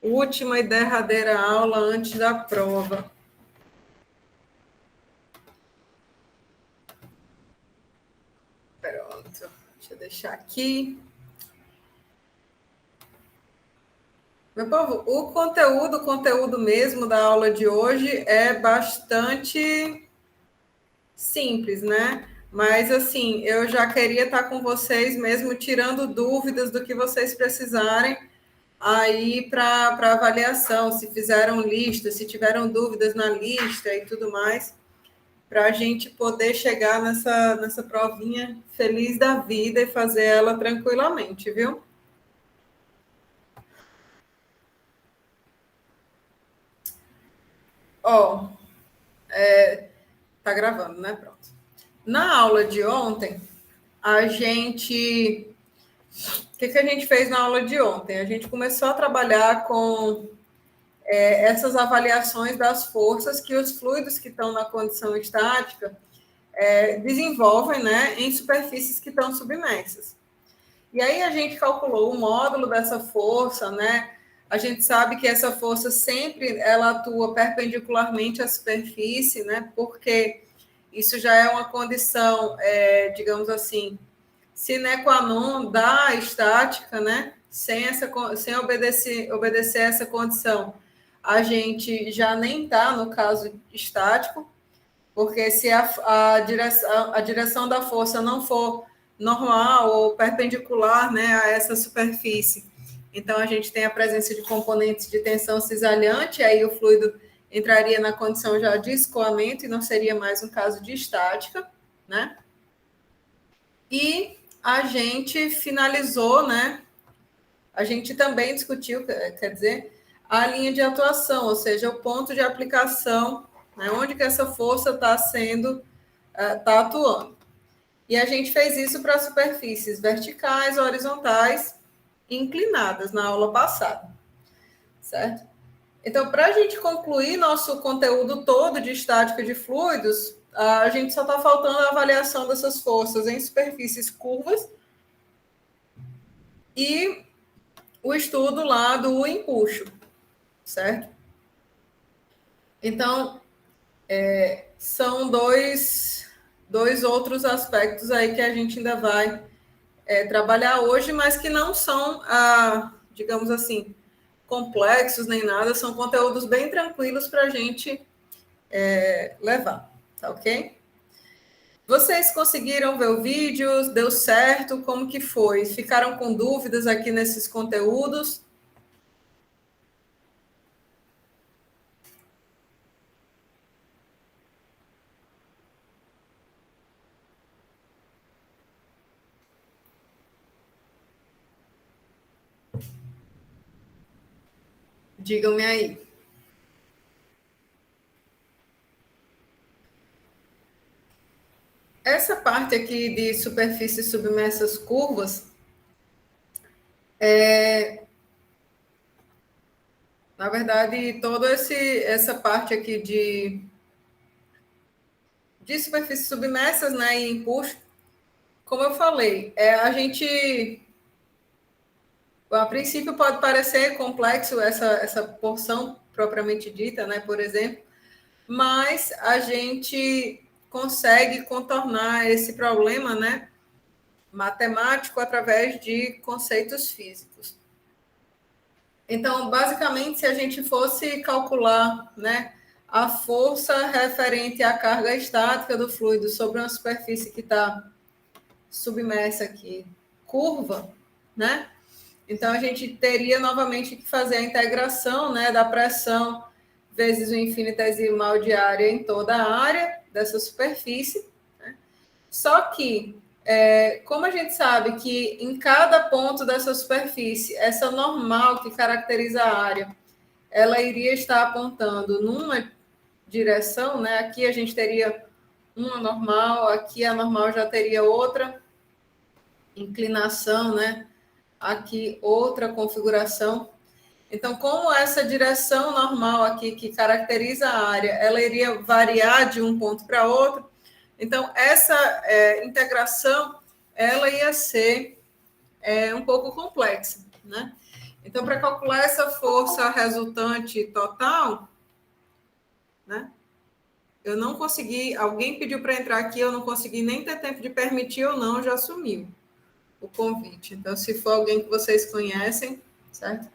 Última e derradeira aula antes da prova. Pronto, deixa eu deixar aqui. Meu povo, o conteúdo mesmo da aula de hoje é bastante simples, né? Mas, assim, eu já queria estar com vocês mesmo, tirando dúvidas do que vocês precisarem aí para avaliação, se fizeram lista, se tiveram dúvidas na lista e tudo mais, para a gente poder chegar nessa provinha feliz da vida e fazer ela tranquilamente, viu? Ó, tá gravando, né? Pronto. Na aula de ontem, a gente. O que a gente fez na aula de ontem? A gente começou a trabalhar com essas avaliações das forças que os fluidos que estão na condição estática desenvolvem, né, em superfícies que estão submersas. E aí a gente calculou o módulo dessa força, né? A gente sabe que essa força sempre ela atua perpendicularmente à superfície, né? Porque isso já é uma condição, digamos assim, sine qua non da estática, né? Sem obedecer essa condição, a gente já nem está no caso estático, porque se a direção da força não for normal ou perpendicular, né, a essa superfície, então a gente tem a presença de componentes de tensão cisalhante, aí o fluido entraria na condição já de escoamento e não seria mais um caso de estática, né? E a gente finalizou, né? A gente também discutiu, quer dizer, a linha de atuação, ou seja, o ponto de aplicação, né, onde que essa força está está atuando. E a gente fez isso para superfícies verticais, horizontais e inclinadas na aula passada, certo? Então, para a gente concluir nosso conteúdo todo de estática de fluidos, a gente só está faltando a avaliação dessas forças em superfícies curvas e o estudo lá do empuxo, certo? Então, são dois outros aspectos aí que a gente ainda vai trabalhar hoje, mas que não são, digamos assim, complexos nem nada, são conteúdos bem tranquilos para a gente levar, tá ok? Vocês conseguiram ver o vídeo? Deu certo? Como que foi? Ficaram com dúvidas aqui nesses conteúdos? Digam-me aí. Essa parte aqui de superfícies submersas curvas, na verdade, toda essa parte aqui de superfícies submersas, né, e empuxo, como eu falei, a princípio pode parecer complexo essa porção propriamente dita, né, por exemplo, mas a gente consegue contornar esse problema, né, matemático através de conceitos físicos. Então, basicamente, se a gente fosse calcular, né, a força referente à carga estática do fluido sobre uma superfície que está submersa aqui, curva, né? Então, a gente teria novamente que fazer a integração, né, da pressão vezes o infinitesimal de área em toda a área dessa superfície, né? Só que, como a gente sabe que em cada ponto dessa superfície, essa normal que caracteriza a área, ela iria estar apontando numa direção, né? Aqui a gente teria uma normal, aqui a normal já teria outra inclinação, né? Aqui outra configuração. Então, como essa direção normal aqui que caracteriza a área, ela iria variar de um ponto para outro, então essa integração ela ia ser um pouco complexa, né? Então, para calcular essa força resultante total, né? Eu não consegui, alguém pediu para entrar aqui, eu não consegui nem ter tempo de permitir ou não, já sumiu o convite. Então, se for alguém que vocês conhecem, certo?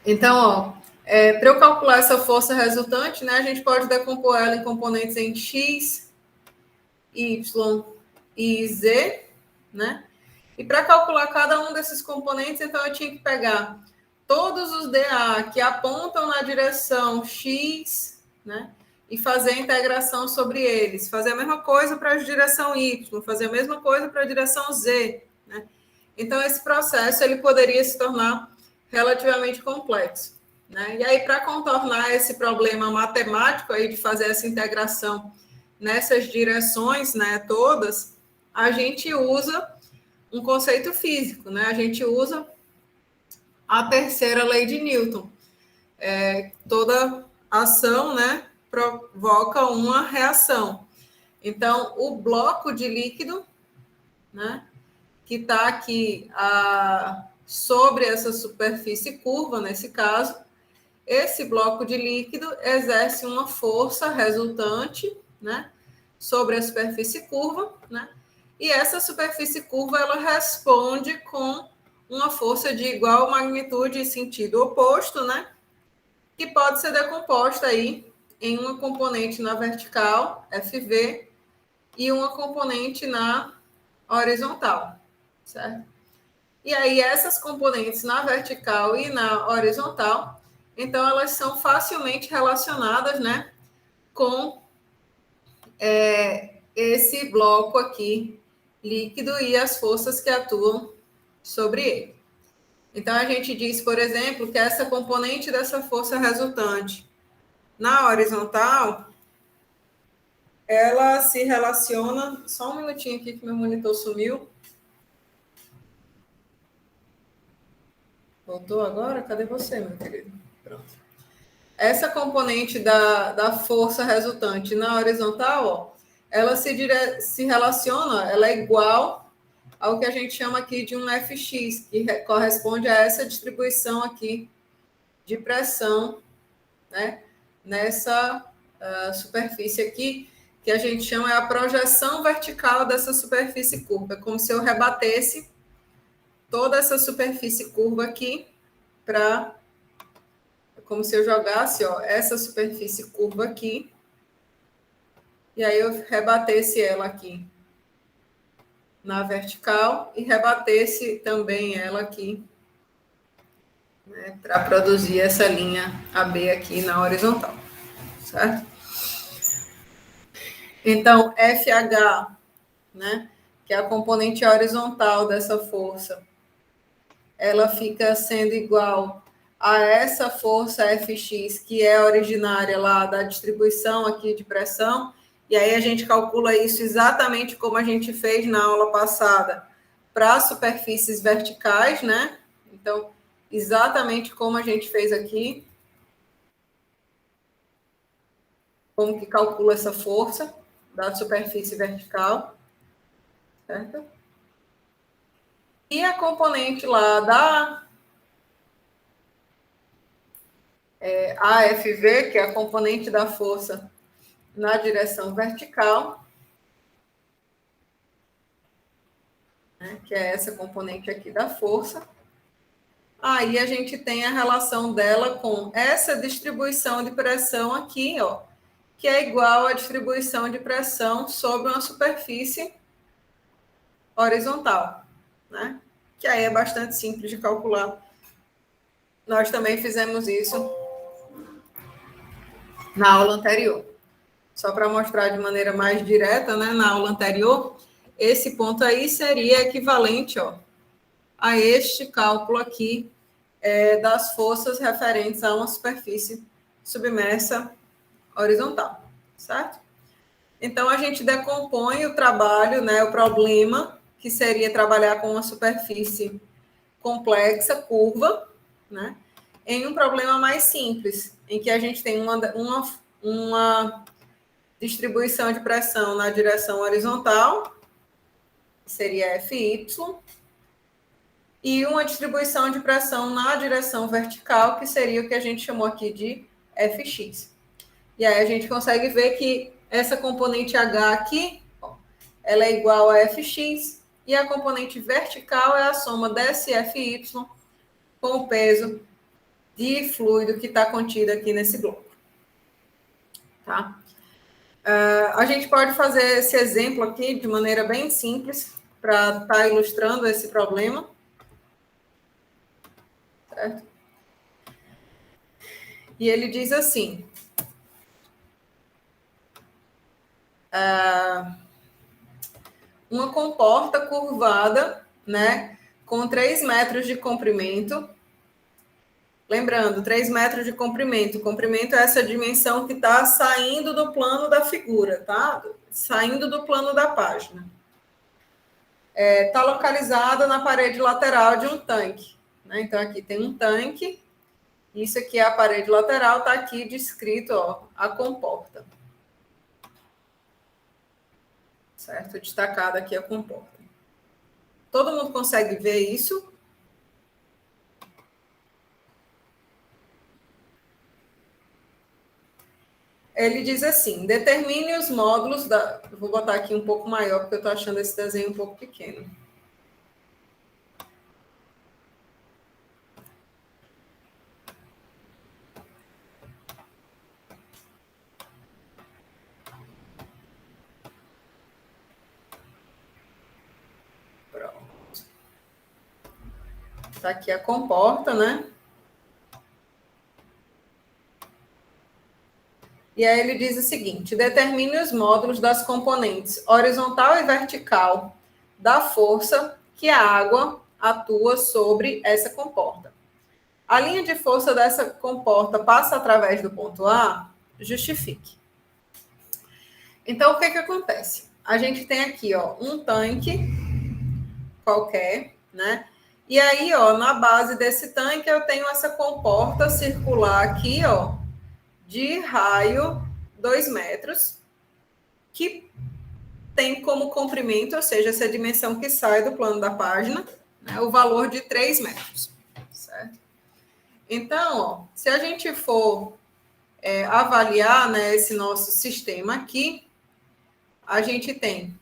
Então, ó, para eu calcular essa força resultante, né, a gente pode decompor ela em componentes em X, Y e Z, né? E para calcular cada um desses componentes, então eu tinha que pegar todos os dA que apontam na direção X, né? E fazer a integração sobre eles. Fazer a mesma coisa para a direção Y, fazer a mesma coisa para a direção Z, né? Então, esse processo ele poderia se tornar relativamente complexo, né? E aí, para contornar esse problema matemático aí de fazer essa integração nessas direções, né, todas, a gente usa um conceito físico, né? A gente usa a terceira lei de Newton. Toda ação, né, provoca uma reação. Então, o bloco de líquido, né, que está aqui sobre essa superfície curva, nesse caso, esse bloco de líquido exerce uma força resultante, né, sobre a superfície curva, né, e essa superfície curva ela responde com uma força de igual magnitude e sentido oposto, né, que pode ser decomposta aí em uma componente na vertical, FV, e uma componente na horizontal, certo? E aí, essas componentes na vertical e na horizontal, então, elas são facilmente relacionadas, né, com esse bloco aqui, líquido, e as forças que atuam sobre ele. Então, a gente diz, por exemplo, que essa componente dessa força resultante na horizontal, ela se relaciona... Só um minutinho aqui que meu monitor sumiu. Voltou agora? Cadê você, meu querido? Pronto. Essa componente da força resultante na horizontal, ó, ela se relaciona, ela é igual ao que a gente chama aqui de um Fx, que corresponde a essa distribuição aqui de pressão, né, nessa superfície aqui, que a gente chama a projeção vertical dessa superfície curva. É como se eu rebatesse toda essa superfície curva aqui para... como se eu jogasse, ó, essa superfície curva aqui, e aí eu rebatesse ela aqui na vertical e rebatesse também ela aqui, né, para produzir essa linha AB aqui na horizontal, certo? Então, FH, né, que é a componente horizontal dessa força, ela fica sendo igual a essa força Fx, que é originária lá da distribuição aqui de pressão, e aí a gente calcula isso exatamente como a gente fez na aula passada para superfícies verticais, né? Então, exatamente como a gente fez aqui, como que calcula essa força da superfície vertical, certo? E a componente lá da AFV, que é a componente da força na direção vertical, né, que é essa componente aqui da força. Aí a gente tem a relação dela com essa distribuição de pressão aqui, ó, que é igual à distribuição de pressão sobre uma superfície horizontal, né? Que aí é bastante simples de calcular. Nós também fizemos isso na aula anterior. Só para mostrar de maneira mais direta, né, na aula anterior, esse ponto aí seria equivalente, ó, a este cálculo aqui das forças referentes a uma superfície submersa horizontal, certo? Então, a gente decompõe o trabalho, né, o problema, que seria trabalhar com uma superfície complexa, curva, né, em um problema mais simples, em que a gente tem uma distribuição de pressão na direção horizontal, que seria Fy, e uma distribuição de pressão na direção vertical, que seria o que a gente chamou aqui de Fx. E aí a gente consegue ver que essa componente H aqui, ó, ela é igual a Fx, e a componente vertical é a soma desse Fy com o peso de fluido que está contido aqui nesse bloco. Tá? A gente pode fazer esse exemplo aqui de maneira bem simples, para estar ilustrando esse problema. Certo? E ele diz assim: uma comporta curvada, né, com 3 metros de comprimento. Lembrando, 3 metros de comprimento. Comprimento é essa dimensão que está saindo do plano da figura, tá? Saindo do plano da página. Está localizada na parede lateral de um tanque. Né? Então, aqui tem um tanque. Isso aqui é a parede lateral, está aqui descrito, ó, a comporta. Certo? Destacada aqui a comporta. Todo mundo consegue ver isso? Ele diz assim: determine os módulos da. Vou botar aqui um pouco maior, porque eu estou achando esse desenho um pouco pequeno. Pronto. Está aqui a comporta, né? E aí ele diz o seguinte: determine os módulos das componentes horizontal e vertical da força que a água atua sobre essa comporta. A linha de força dessa comporta passa através do ponto A? Justifique. Então, o que acontece? A gente tem aqui, ó, um tanque qualquer, né? E aí, ó, na base desse tanque eu tenho essa comporta circular aqui, ó, de raio 2 metros, que tem como comprimento, ou seja, essa dimensão que sai do plano da página, né, o valor de 3 metros, certo? Então, ó, se a gente for avaliar, né, esse nosso sistema aqui, a gente tem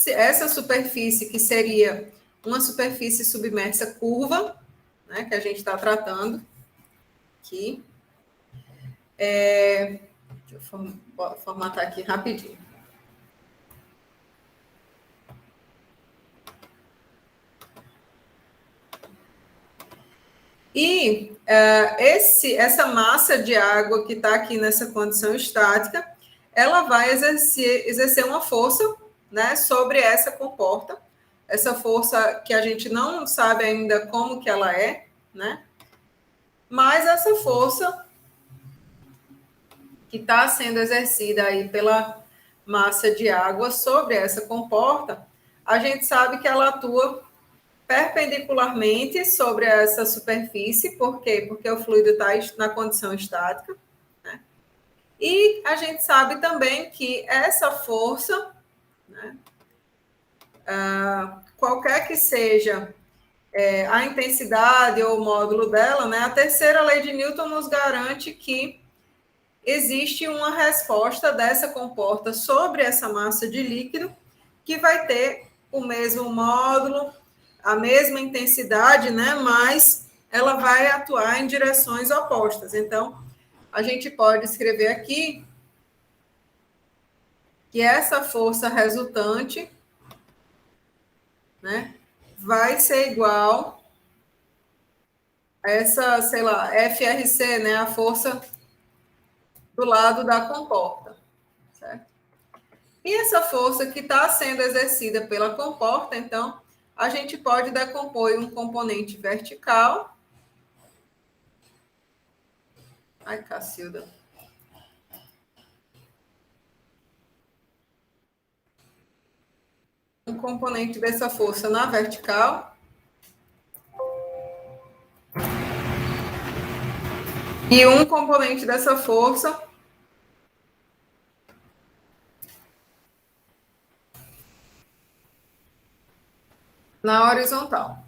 essa superfície que seria uma superfície submersa curva, né, que a gente está tratando aqui. Deixa eu formatar aqui rapidinho. E essa massa de água que está aqui nessa condição estática, ela vai exercer uma força, né, sobre essa comporta. Essa força que a gente não sabe ainda como que ela é, né? Mas essa força que está sendo exercida aí pela massa de água sobre essa comporta, a gente sabe que ela atua perpendicularmente sobre essa superfície. Por quê? Porque o fluido está na condição estática, né? E a gente sabe também que essa força, né, qualquer que seja a intensidade ou o módulo dela, né, a terceira lei de Newton nos garante que existe uma resposta dessa comporta sobre essa massa de líquido que vai ter o mesmo módulo, a mesma intensidade, né? Mas ela vai atuar em direções opostas. Então, a gente pode escrever aqui que essa força resultante, né, vai ser igual a essa, sei lá, FRC, né, a força do lado da comporta, certo? E essa força que está sendo exercida pela comporta, então, a gente pode decompor um componente vertical. Ai, Cacilda. Um componente dessa força na vertical. E um componente dessa força na horizontal.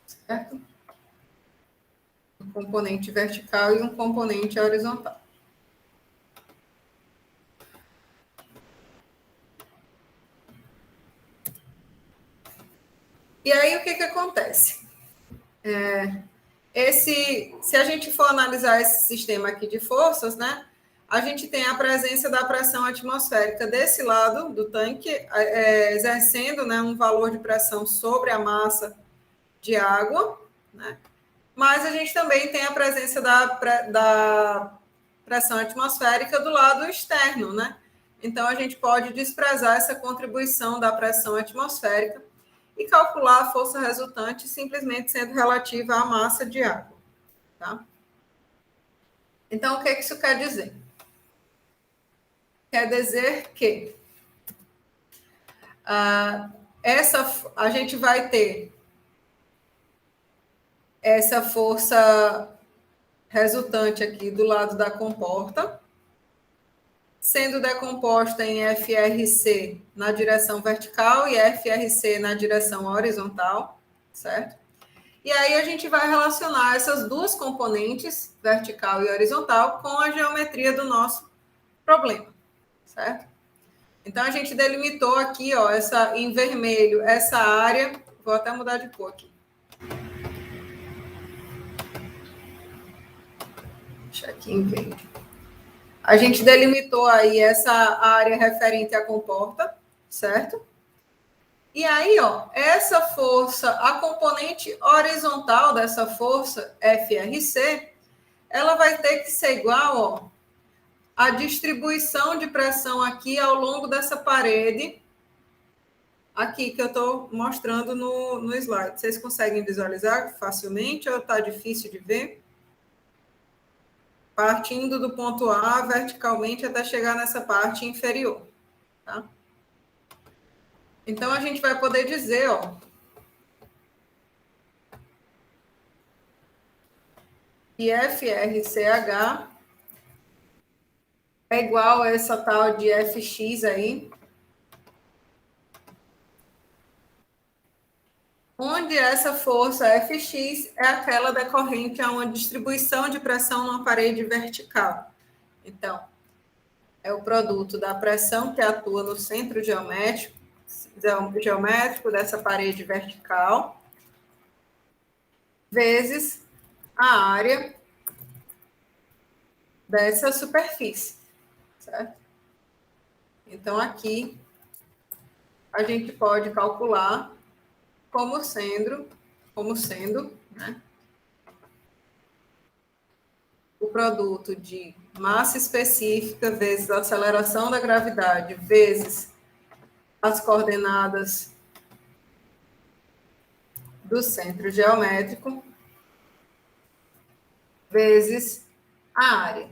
Certo? Um componente vertical e um componente horizontal. E aí, o que acontece? Se a gente for analisar esse sistema aqui de forças, né, a gente tem a presença da pressão atmosférica desse lado do tanque, exercendo, né, um valor de pressão sobre a massa de água, né, mas a gente também tem a presença da pressão atmosférica do lado externo, né? Então, a gente pode desprezar essa contribuição da pressão atmosférica e calcular a força resultante simplesmente sendo relativa à massa de água, tá? Então, o que isso quer dizer? Quer dizer que a gente vai ter essa força resultante aqui do lado da comporta, sendo decomposta em FRC na direção vertical e FRC na direção horizontal, certo? E aí a gente vai relacionar essas duas componentes, vertical e horizontal, com a geometria do nosso problema, certo? Então a gente delimitou aqui, ó, em vermelho, essa área, vou até mudar de cor aqui. Deixa aqui em verde. A gente delimitou aí essa área referente à comporta, certo? E aí, ó, essa força, a componente horizontal dessa força, FRC, ela vai ter que ser igual, ó, à distribuição de pressão aqui ao longo dessa parede, aqui que eu estou mostrando no slide. Vocês conseguem visualizar facilmente ou está difícil de ver? Partindo do ponto A verticalmente até chegar nessa parte inferior, tá? Então, a gente vai poder dizer, ó, que FRCH é igual a essa tal de Fx aí, onde essa força Fx é aquela decorrente a uma distribuição de pressão numa parede vertical. Então, é o produto da pressão que atua no centro geométrico dessa parede vertical, vezes a área dessa superfície, certo? Então, aqui, a gente pode calcular como sendo, né, o produto de massa específica vezes a aceleração da gravidade vezes as coordenadas do centro geométrico vezes a área.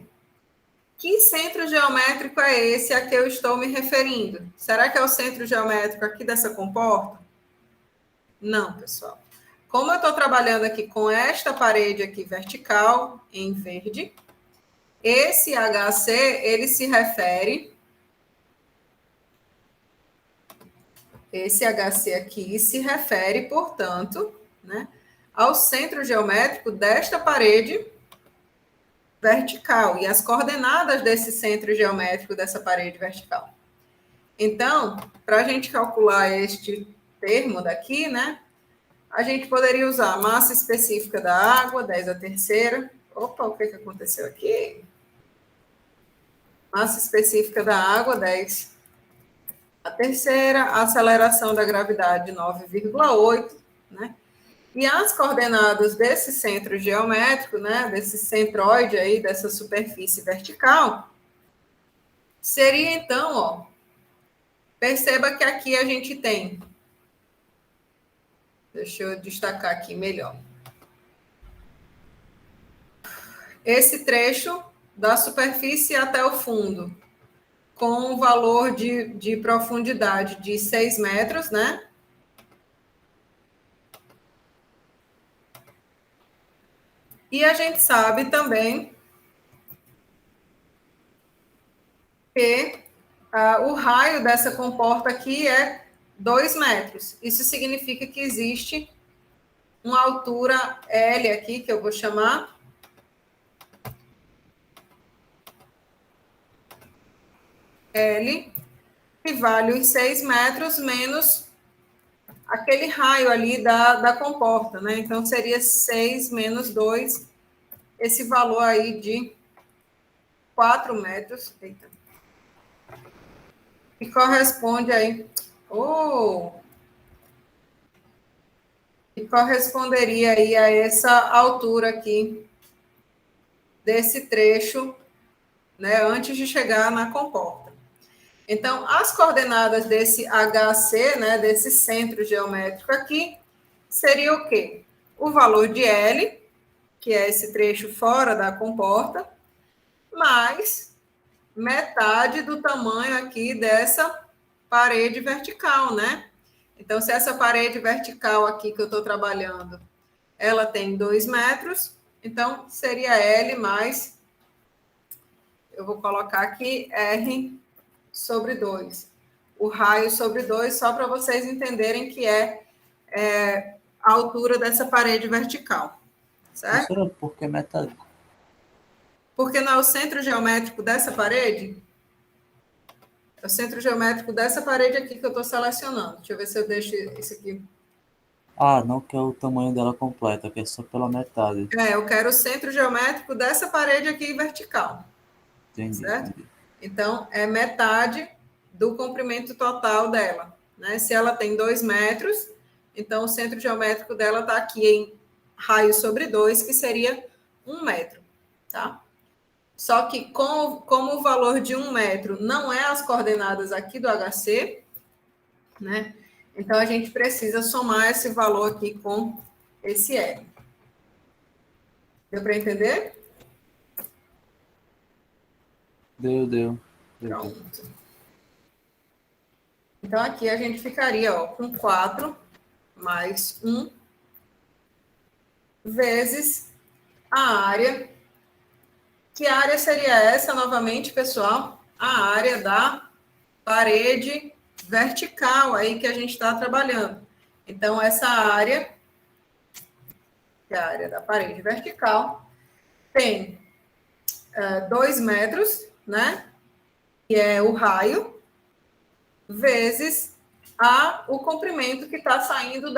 Que centro geométrico é esse a que eu estou me referindo? Será que é o centro geométrico aqui dessa comporta? Não, pessoal. Como eu estou trabalhando aqui com esta parede aqui vertical, em verde, esse HC, ele se refere... Esse HC aqui se refere, portanto, né, ao centro geométrico desta parede vertical e as coordenadas desse centro geométrico dessa parede vertical. Então, para a gente calcular este termo daqui, né, a gente poderia usar a massa específica da água, 10 a terceira. Opa, o que aconteceu aqui? Massa específica da água, 10 a terceira, a aceleração da gravidade, 9,8, né? E as coordenadas desse centro geométrico, né, desse centroide aí, dessa superfície vertical, seria então, ó, perceba que aqui a gente tem, deixa eu destacar aqui melhor, esse trecho da superfície até o fundo, com um valor de profundidade de 6 metros, né? E a gente sabe também que o raio dessa comporta aqui é 2 metros. Isso significa que existe uma altura L aqui, que eu vou chamar L, que vale os 6 metros menos aquele raio ali da comporta, né? Então, seria 6 menos 2, esse valor aí de 4 metros. Eita. E corresponde aí... E corresponderia aí a essa altura aqui desse trecho, né, antes de chegar na comporta. Então, as coordenadas desse HC, né, desse centro geométrico aqui, seria o quê? O valor de L, que é esse trecho fora da comporta, mais metade do tamanho aqui dessa parede vertical, né? Então, se essa parede vertical aqui que eu estou trabalhando, ela tem 2 metros, então seria L mais, eu vou colocar aqui R sobre 2. O raio sobre 2, só para vocês entenderem que é a altura dessa parede vertical, certo? Professora, por que metálico? Porque não é o centro geométrico dessa parede? É o centro geométrico dessa parede aqui que eu estou selecionando. Deixa eu ver se eu deixo isso aqui. Ah, não que é o tamanho dela completa, que é só pela metade. Eu quero o centro geométrico dessa parede aqui vertical. Entendi, Certo? entendi. Então, é metade do comprimento total dela. Né? Se ela tem 2 metros, então o centro geométrico dela está aqui em raio sobre 2, que seria 1 metro. Tá? Só que como o valor de 1 metro não é as coordenadas aqui do HC, né? Então a gente precisa somar esse valor aqui com esse L. Deu para entender? Deu. Pronto. Então aqui a gente ficaria com 4 mais 1 vezes a área. Que área seria essa, novamente, pessoal? A área da parede vertical aí que a gente está trabalhando. Então, essa área, que é a área da parede vertical, tem 2 metros, né? Que é o raio, vezes o comprimento que está saindo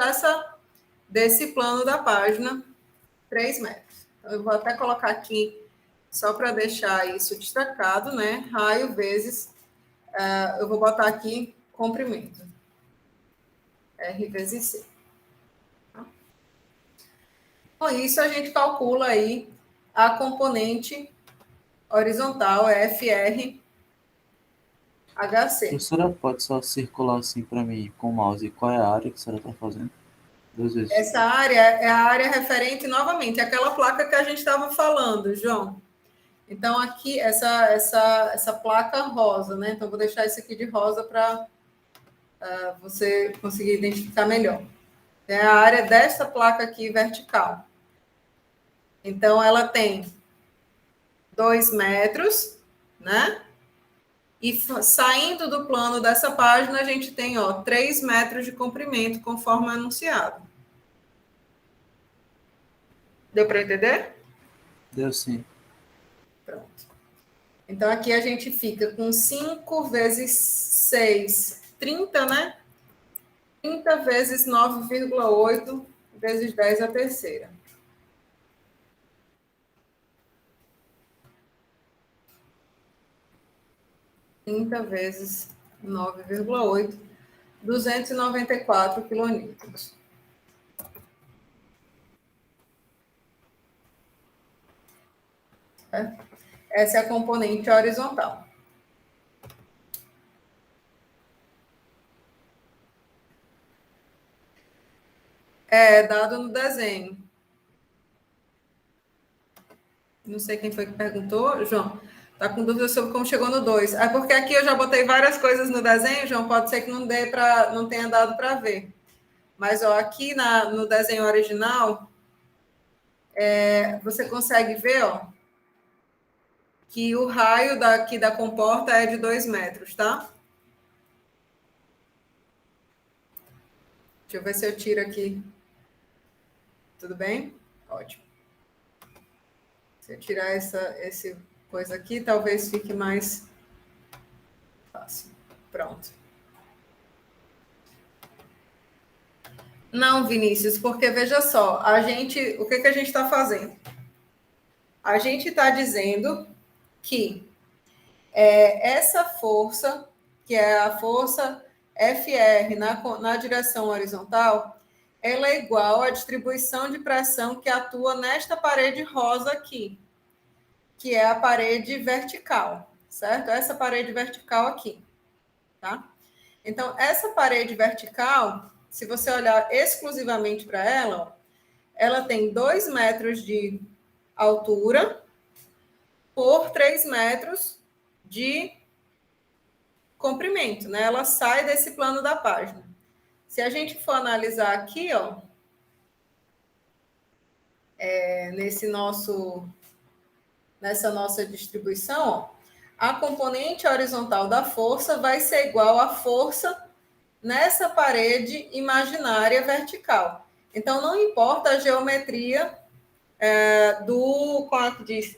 desse plano da página, 3 metros. Então, eu vou até colocar aqui, só para deixar isso destacado, né? Raio vezes, eu vou botar aqui comprimento. R vezes C. Com isso, a gente calcula aí a componente horizontal, FR HC. Professora, pode só circular assim para mim com o mouse qual é a área que a senhora está fazendo? 2 vezes. Essa área é a área referente, novamente, àquela placa que a gente estava falando, João. Então, aqui, essa placa rosa, né? Então, vou deixar isso aqui de rosa para você conseguir identificar melhor. É a área dessa placa aqui vertical. Então, ela tem 2 metros, né? E saindo do plano dessa página, a gente tem 3 metros de comprimento, conforme anunciado. Deu para entender? Deu sim. Pronto. Então, aqui a gente fica com 5 vezes 6, 30, né? 30 vezes 9,8 vezes 10 a terceira. Vezes 9,8, 294 quilonewtons. Essa é a componente horizontal. É dado no desenho. Não sei quem foi que perguntou, João. Tá com dúvida sobre como chegou no 2. É porque aqui eu já botei várias coisas no desenho, João, pode ser que não tenha dado para ver. Mas aqui no desenho original, você consegue ver, que o raio daqui da comporta é de 2 metros, tá? Deixa eu ver se eu tiro aqui. Tudo bem? Ótimo. Se eu tirar esse coisa aqui, talvez fique mais fácil. Pronto. Não, Vinícius, porque veja só, o que a gente está fazendo? A gente está dizendo que essa força, que é a força FR na direção horizontal, ela é igual à distribuição de pressão que atua nesta parede rosa aqui, que é a parede vertical, certo? Essa parede vertical aqui, tá? Então, essa parede vertical, se você olhar exclusivamente para ela, ó, ela tem 2 metros de altura por 3 metros de comprimento, né? Ela sai desse plano da página. Se a gente for analisar aqui, ó, nessa nossa distribuição, ó, a componente horizontal da força vai ser igual à força nessa parede imaginária vertical. Então, não importa a geometria como é que diz,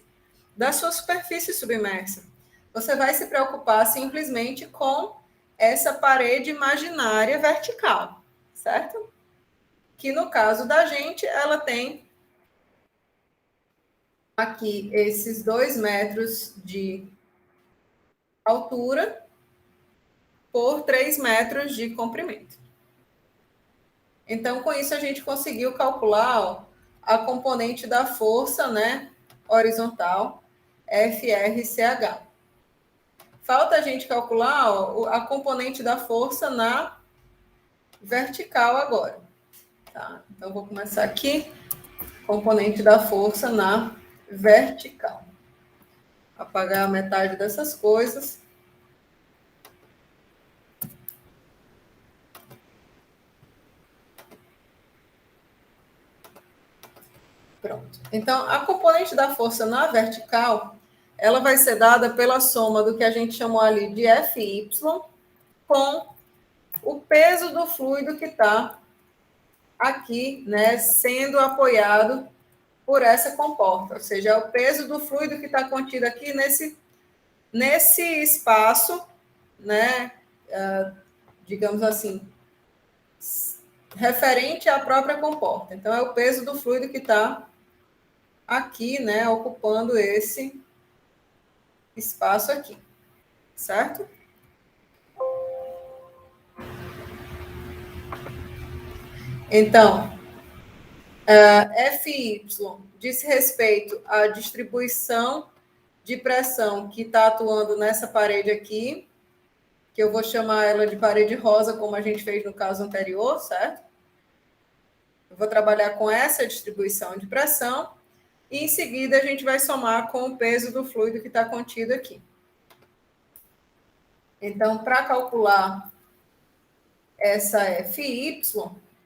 da sua superfície submersa. Você vai se preocupar simplesmente com essa parede imaginária vertical, certo? Que no caso da gente, ela tem aqui esses 2 metros de altura por 3 metros de comprimento. Então, com isso, a gente conseguiu calcular, ó, a componente da força, né, horizontal, FRCH. Falta a gente calcular, ó, a componente da força na vertical agora. Tá? Então, vou começar aqui. Componente da força na vertical. Apagar a metade dessas coisas. Pronto. Então, a componente da força na vertical, ela vai ser dada pela soma do que a gente chamou ali de FY com o peso do fluido que está aqui, né, sendo apoiado por essa comporta, ou seja, é o peso do fluido que está contido aqui nesse espaço, né, digamos assim, referente à própria comporta. Então, é o peso do fluido que está aqui, né, ocupando esse espaço aqui, certo? Então, FY diz respeito à distribuição de pressão que está atuando nessa parede aqui, que eu vou chamar ela de parede rosa, como a gente fez no caso anterior, certo? Eu vou trabalhar com essa distribuição de pressão e, em seguida, a gente vai somar com o peso do fluido que está contido aqui. Então, para calcular essa FY,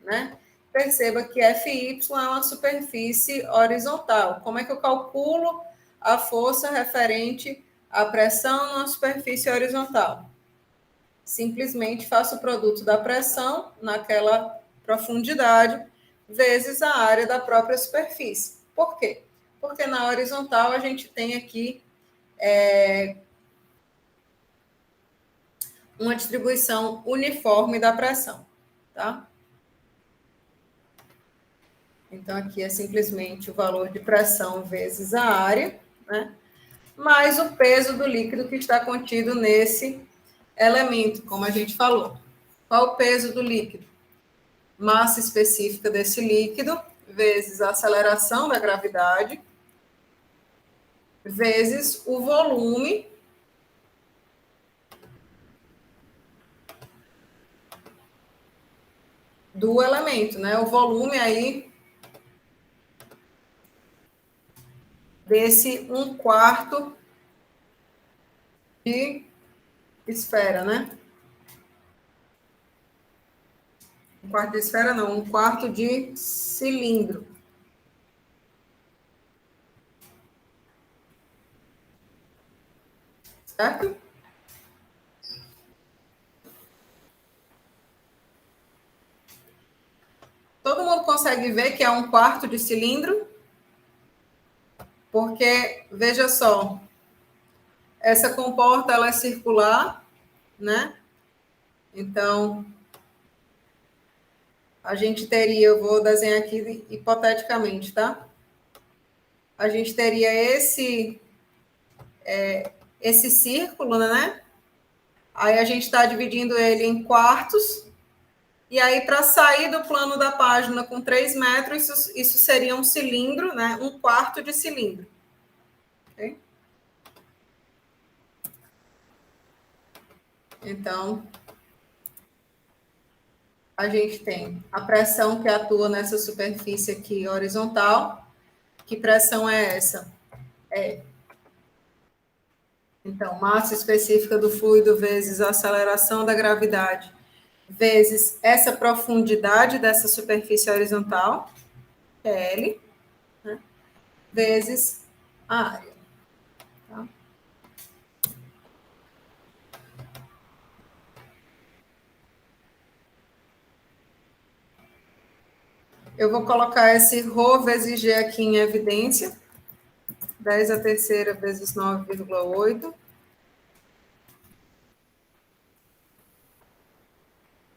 né, perceba que FY é uma superfície horizontal. Como é que eu calculo a força referente à pressão numa superfície horizontal? Simplesmente faço o produto da pressão naquela profundidade vezes a área da própria superfície. Por quê? Porque na horizontal a gente tem aqui uma distribuição uniforme da pressão, tá? Então, aqui é simplesmente o valor de pressão vezes a área, né? Mais o peso do líquido que está contido nesse elemento, como a gente falou. Qual o peso do líquido? Massa específica desse líquido, vezes a aceleração da gravidade, vezes o volume do elemento, né? O volume aí desse 1/4 de esfera, né? 1/4 de esfera não, 1/4 de cilindro. certo? Todo mundo consegue ver que é 1/4 de cilindro? Porque, veja só, essa comporta, ela é circular, né? Então, a gente teria, eu vou desenhar aqui hipoteticamente, tá? A gente teria esse círculo, né? Aí a gente está dividindo ele em quartos, e aí para sair do plano da página com 3 metros, isso seria um cilindro, né? 1/4 de cilindro. Okay? Então, a gente tem a pressão que atua nessa superfície aqui horizontal. Que pressão é essa? Então, massa específica do fluido vezes a aceleração da gravidade, vezes essa profundidade dessa superfície horizontal, que é L, né? Vezes a área. Tá? Eu vou colocar esse ρ vezes G aqui em evidência. 10 a terceira vezes 9,8.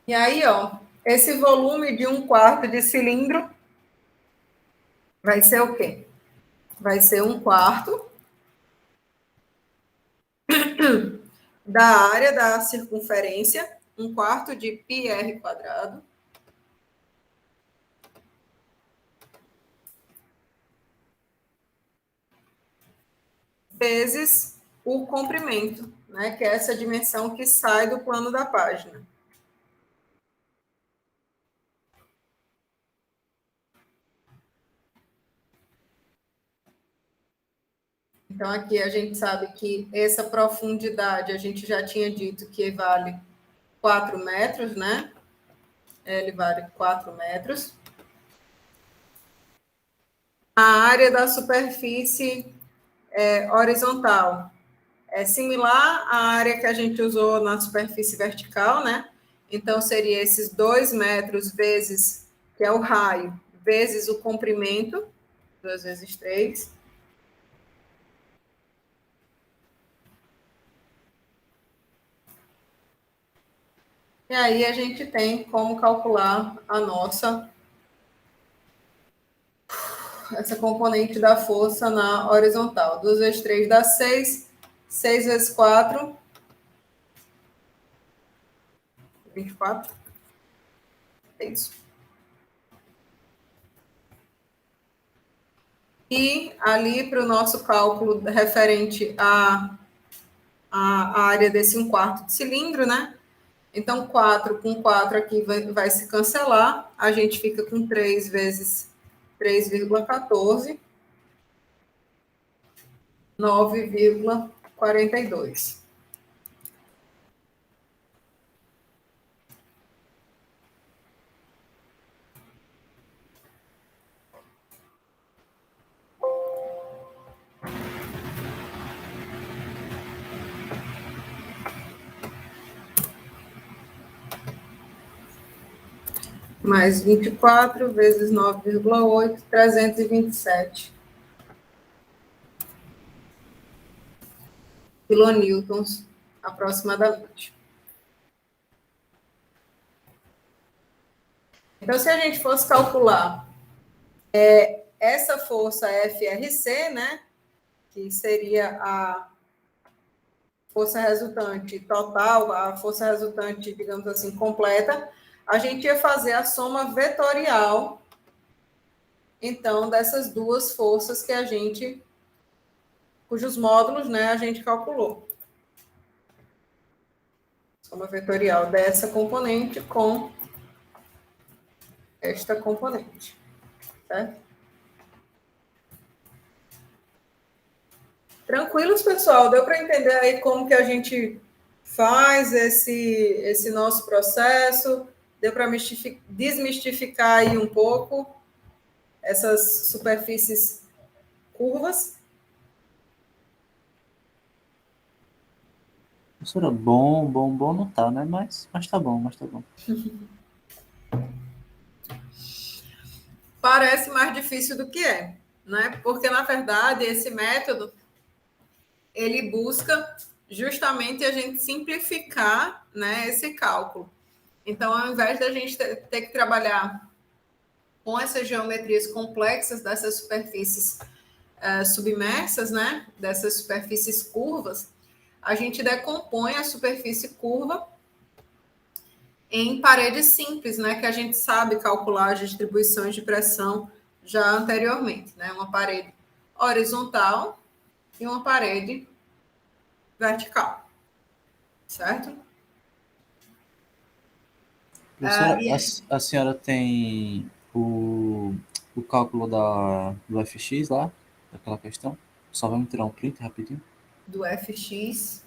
E aí, ó, esse volume de 1/4 de cilindro vai ser o quê? Vai ser 1/4 da área da circunferência, 1/4 de πr², vezes o comprimento, né, que é essa dimensão que sai do plano da página. Então, aqui a gente sabe que essa profundidade, a gente já tinha dito que vale 4 metros, né? Ele vale 4 metros. A área da superfície horizontal é similar à área que a gente usou na superfície vertical, né? Então, seria esses 2 metros vezes, que é o raio, vezes o comprimento, 2 vezes 3. E aí a gente tem como calcular essa componente da força na horizontal. 2 vezes 3 dá 6, 6 vezes 4, 24. É isso. E ali para o nosso cálculo referente à área desse 1/4 de cilindro, né? Então, 4 com 4 aqui vai se cancelar, a gente fica com 3 vezes 3,14, 9,42. Mais 24 vezes 9,8, 327 quilonewtons, aproximadamente. Então, se a gente fosse calcular essa força FRC, né, que seria a força resultante total, a força resultante, digamos assim, completa, a gente ia fazer a soma vetorial, então, dessas duas forças que cujos módulos, né, a gente calculou. Soma vetorial dessa componente com esta componente, certo? Tranquilos, pessoal? Deu para entender aí como que a gente faz esse nosso processo? Deu para desmistificar aí um pouco essas superfícies curvas? Professora, bom não tá, né? Mas tá bom, mas tá bom. Parece mais difícil do que é, né? Porque, na verdade, esse método, ele busca justamente a gente simplificar, né, esse cálculo. Então, ao invés da gente ter que trabalhar com essas geometrias complexas dessas superfícies submersas, né, dessas superfícies curvas, a gente decompõe a superfície curva em paredes simples, né, que a gente sabe calcular as distribuições de pressão já anteriormente, né, uma parede horizontal e uma parede vertical, certo? Professora, E a senhora tem o cálculo do FX lá, daquela questão? Só vamos tirar um print rapidinho? do Fx,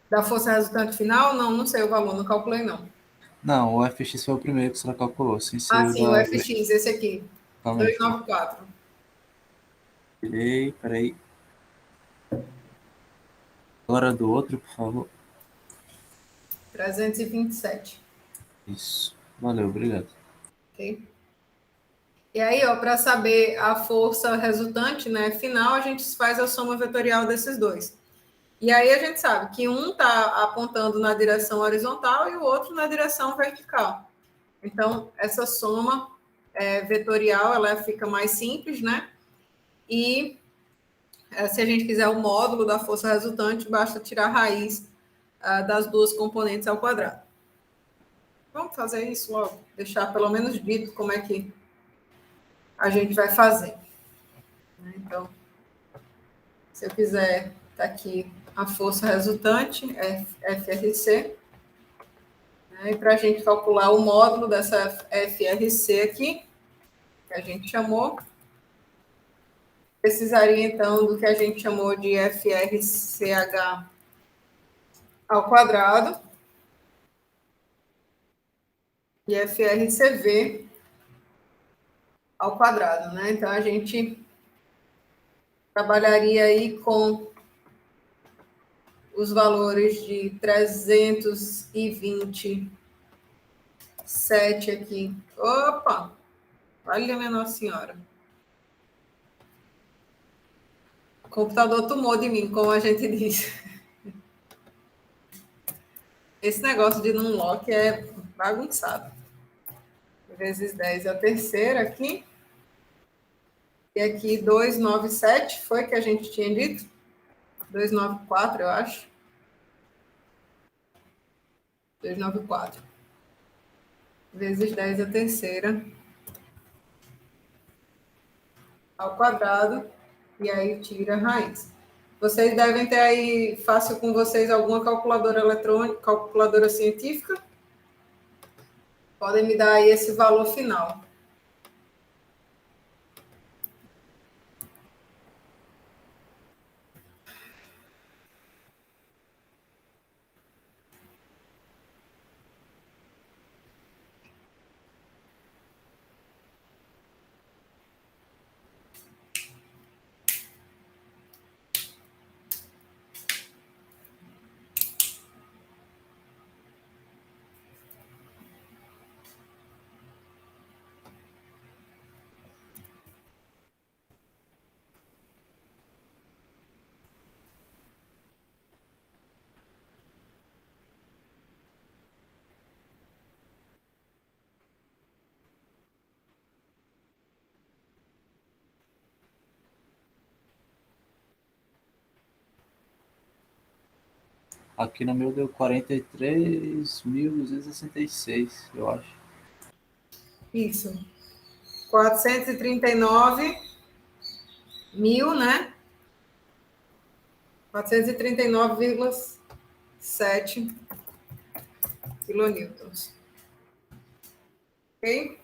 da força resultante final, não sei o valor, não calculei não. Não, o FX foi o primeiro que a senhora calculou, sem Ah, ser o sim, o da... Fx, esse aqui, Calma aí, 294. peraí. Agora do outro, por favor. 327, Isso. Valeu, obrigado. ok? E aí, ó, para saber a força resultante, né, final, a gente faz a soma vetorial desses dois. E aí a gente sabe que um está apontando na direção horizontal e o outro na direção vertical. Então, essa soma vetorial, ela fica mais simples, né? E se a gente quiser o módulo da força resultante, basta tirar a raiz das duas componentes ao quadrado. Vamos fazer isso logo, deixar pelo menos dito como é que a gente vai fazer. Então, se eu quiser, tá aqui a força resultante, FRC, né? E para a gente calcular o módulo dessa FRC aqui, que a gente chamou, precisaria então do que a gente chamou de FRCH ao quadrado e FRCV ao quadrado, né? Então a gente trabalharia aí com os valores de 327 aqui. Opa! Olha, minha Nossa Senhora. O computador tomou de mim, como a gente diz. Esse negócio de não lock é bagunçado. Vezes 10 é a terceira aqui. E aqui 297 foi que a gente tinha dito? 294, eu acho. 294. Vezes 10 a terceira ao quadrado. E aí tira a raiz. Vocês devem ter aí fácil com vocês alguma calculadora eletrônica, calculadora científica. Podem me dar aí esse valor final. Aqui no meu deu 43.266, eu acho. Isso. 439 mil, né? 439,7 quilonewtons. Ok?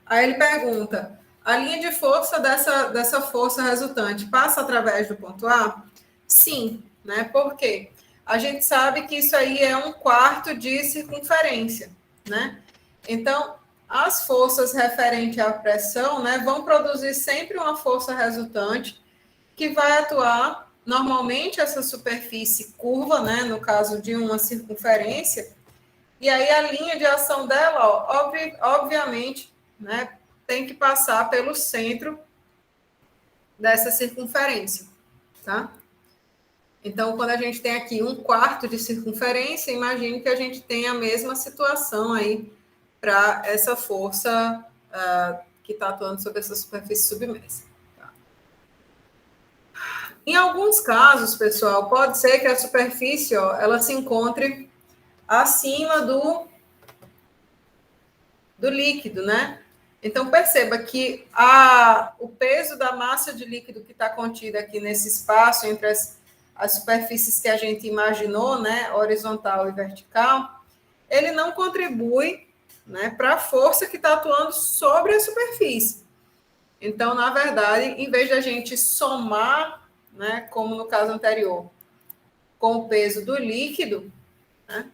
Aí ele pergunta: a linha de força dessa força resultante passa através do ponto A? Sim, né? Por quê? A gente sabe que isso aí é 1/4 de circunferência, né? Então, as forças referentes à pressão, né, vão produzir sempre uma força resultante que vai atuar normalmente essa superfície curva, né, no caso de uma circunferência, e aí a linha de ação dela, ó, obviamente, né, tem que passar pelo centro dessa circunferência, tá? Então, quando a gente tem aqui 1/4 de circunferência, imagine que a gente tem a mesma situação aí para essa força que está atuando sobre essa superfície submersa. Tá? Em alguns casos, pessoal, pode ser que a superfície, ó, ela se encontre acima do líquido, né? Então, perceba que o peso da massa de líquido que está contida aqui nesse espaço entre as superfícies que a gente imaginou, né, horizontal e vertical, ele não contribui, né, para a força que está atuando sobre a superfície. Então, na verdade, em vez de a gente somar, né, como no caso anterior, com o peso do líquido, né,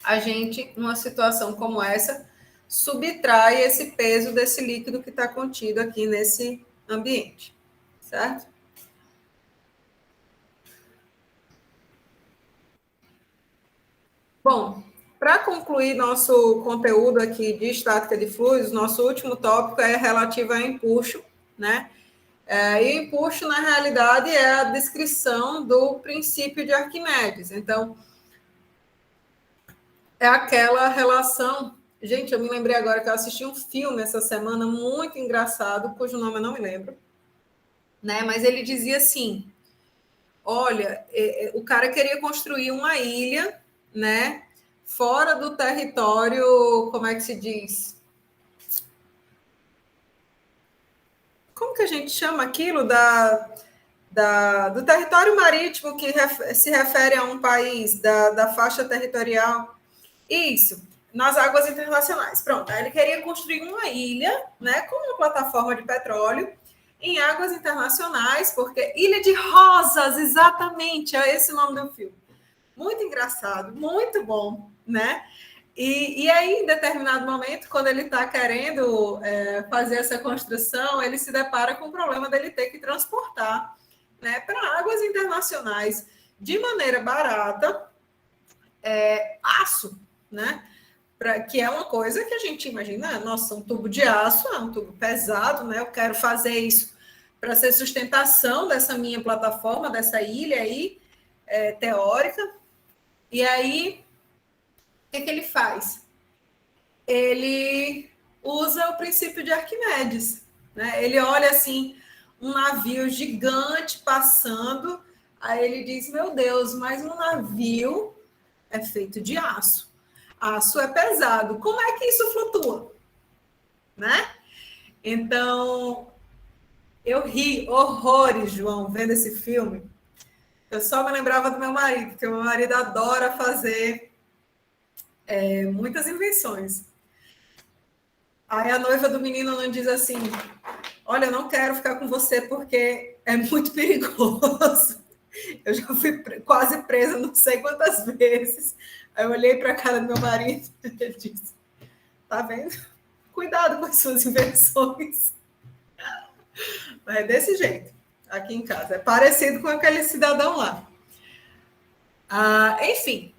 a gente, numa situação como essa, subtrai esse peso desse líquido que está contido aqui nesse ambiente, certo? Bom, para concluir nosso conteúdo aqui de estática de fluidos, nosso último tópico é relativo a empuxo, né? E empuxo, na realidade, é a descrição do princípio de Arquimedes. Então, é aquela relação. Gente, eu me lembrei agora que eu assisti um filme essa semana muito engraçado, cujo nome eu não me lembro, né? Mas ele dizia assim: olha, o cara queria construir uma ilha, né? Fora do território, como é que se diz? Como que a gente chama aquilo do território marítimo que se refere a um país, da faixa territorial? Isso, nas águas internacionais. Pronto, aí ele queria construir uma ilha, né, com uma plataforma de petróleo em águas internacionais, porque Ilha de Rosas, exatamente, é esse o nome do filme. Muito engraçado, muito bom, né? E aí, em determinado momento, quando ele está querendo fazer essa construção, ele se depara com o problema dele ter que transportar, né, para águas internacionais de maneira barata aço, né? Que é uma coisa que a gente imagina, nossa, um tubo de aço é um tubo pesado, né? Eu quero fazer isso para ser sustentação dessa minha plataforma, dessa ilha aí, teórica. E aí, o que ele faz? Ele usa o princípio de Arquimedes, né? Ele olha assim, um navio gigante passando, aí ele diz, meu Deus, mas um navio é feito de aço. Aço é pesado. Como é que isso flutua? Né? Então, eu ri horrores, João, vendo esse filme. Eu só me lembrava do meu marido, porque o meu marido adora fazer muitas invenções. Aí a noiva do menino não diz assim: olha, eu não quero ficar com você porque é muito perigoso. Eu já fui quase presa não sei quantas vezes. Aí eu olhei para a cara do meu marido e ele disse: tá vendo? Cuidado com as suas invenções. É desse jeito, aqui em casa. É parecido com aquele cidadão lá. Enfim,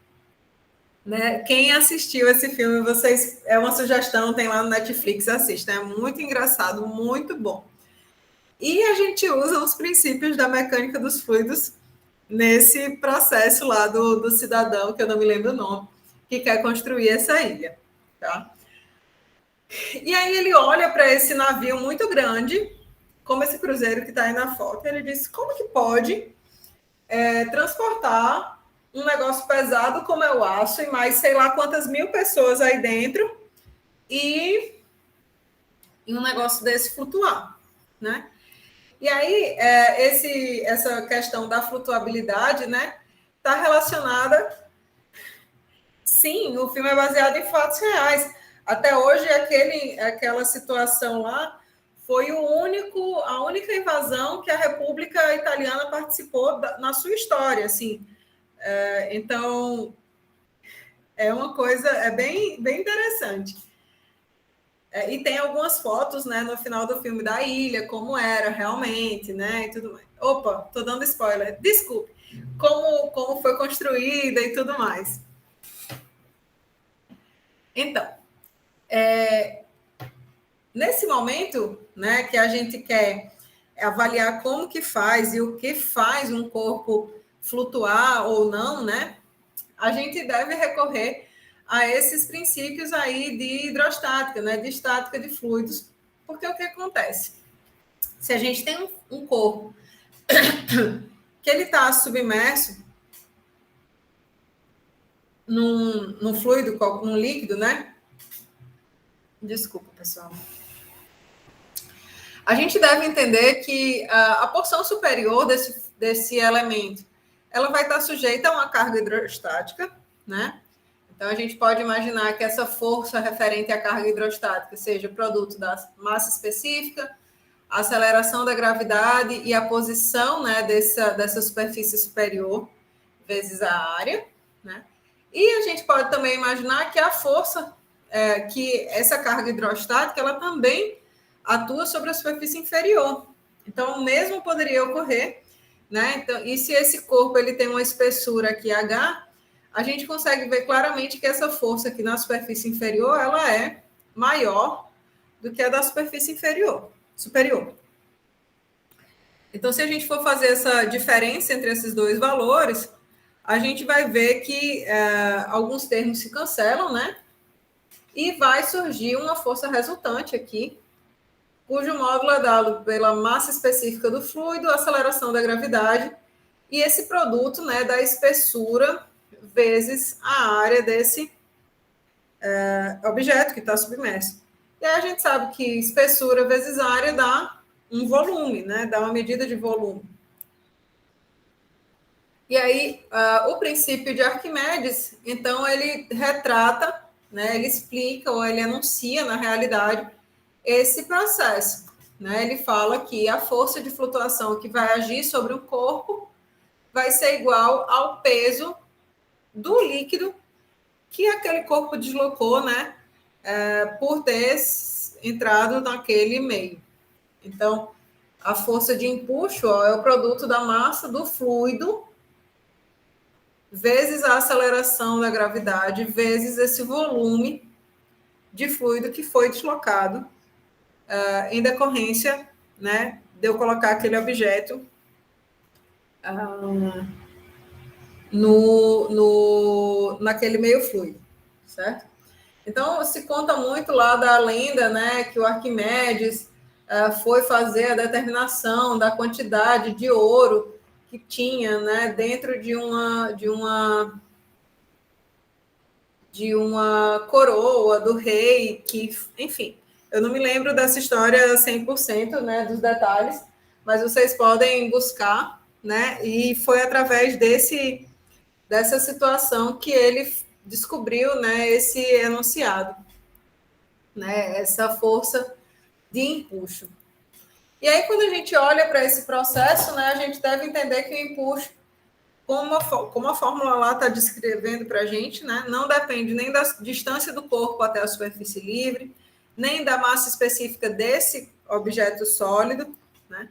né? Quem assistiu esse filme, vocês é uma sugestão, tem lá no Netflix, assista. É muito engraçado, muito bom. E a gente usa os princípios da mecânica dos fluidos nesse processo lá do cidadão, que eu não me lembro o nome, que quer construir essa ilha. Tá? E aí ele olha para esse navio muito grande, como esse cruzeiro que está aí na foto, ele diz, como que pode transportar um negócio pesado como é o aço e mais sei lá quantas mil pessoas aí dentro e um negócio desse flutuar, né? E aí, essa questão da flutuabilidade, né, está relacionada. Sim, o filme é baseado em fatos reais. Até hoje, aquela situação lá foi a única invasão que a República Italiana participou na sua história, assim. Então, é uma coisa bem interessante. E tem algumas fotos, né, no final do filme da ilha, como era realmente, né, e tudo mais. Opa, tô dando spoiler. Desculpe. Como foi construída e tudo mais. Então, nesse momento, né, que a gente quer avaliar como que faz e o que faz um corpo flutuar ou não, né, a gente deve recorrer a esses princípios aí de hidrostática, né, de estática de fluidos, porque o que acontece? Se a gente tem um corpo que ele está submerso num fluido, num líquido, né? Desculpa, pessoal. A gente deve entender que a porção superior desse elemento, ela vai estar sujeita a uma carga hidrostática, né? Então, a gente pode imaginar que essa força referente à carga hidrostática seja produto da massa específica, a aceleração da gravidade e a posição, né, dessa superfície superior vezes a área, né? E a gente pode também imaginar que a força, que essa carga hidrostática, ela também atua sobre a superfície inferior. Então, o mesmo poderia ocorrer, né? Então, e se esse corpo ele tem uma espessura aqui H, a gente consegue ver claramente que essa força aqui na superfície inferior, ela é maior do que a da superfície superior. Então, se a gente for fazer essa diferença entre esses dois valores, a gente vai ver que alguns termos se cancelam, né? E vai surgir uma força resultante aqui, cujo módulo é dado pela massa específica do fluido, a aceleração da gravidade, e esse produto, né, da espessura vezes a área desse objeto que está submerso. E aí a gente sabe que espessura vezes área dá um volume, né? Dá uma medida de volume. E aí, o princípio de Arquimedes, então, ele retrata, né, ele explica ou ele anuncia, na realidade, esse processo. Né? Ele fala que a força de flutuação que vai agir sobre o corpo vai ser igual ao peso do líquido que aquele corpo deslocou, né, por ter entrado naquele meio. Então, a força de empuxo é o produto da massa do fluido vezes a aceleração da gravidade, vezes esse volume de fluido que foi deslocado em decorrência, né, de eu colocar aquele objeto naquele meio fluido, certo? Então, se conta muito lá da lenda, né, que o Arquimedes foi fazer a determinação da quantidade de ouro que tinha, né, dentro de uma coroa do rei, que, enfim, eu não me lembro dessa história 100%, né, dos detalhes, mas vocês podem buscar, né, e foi através dessa situação que ele descobriu, né, esse enunciado, né, essa força de empuxo. E aí, quando a gente olha para esse processo, né, a gente deve entender que o empuxo, como a fórmula lá está descrevendo para a gente, né, não depende nem da distância do corpo até a superfície livre, nem da massa específica desse objeto sólido, né,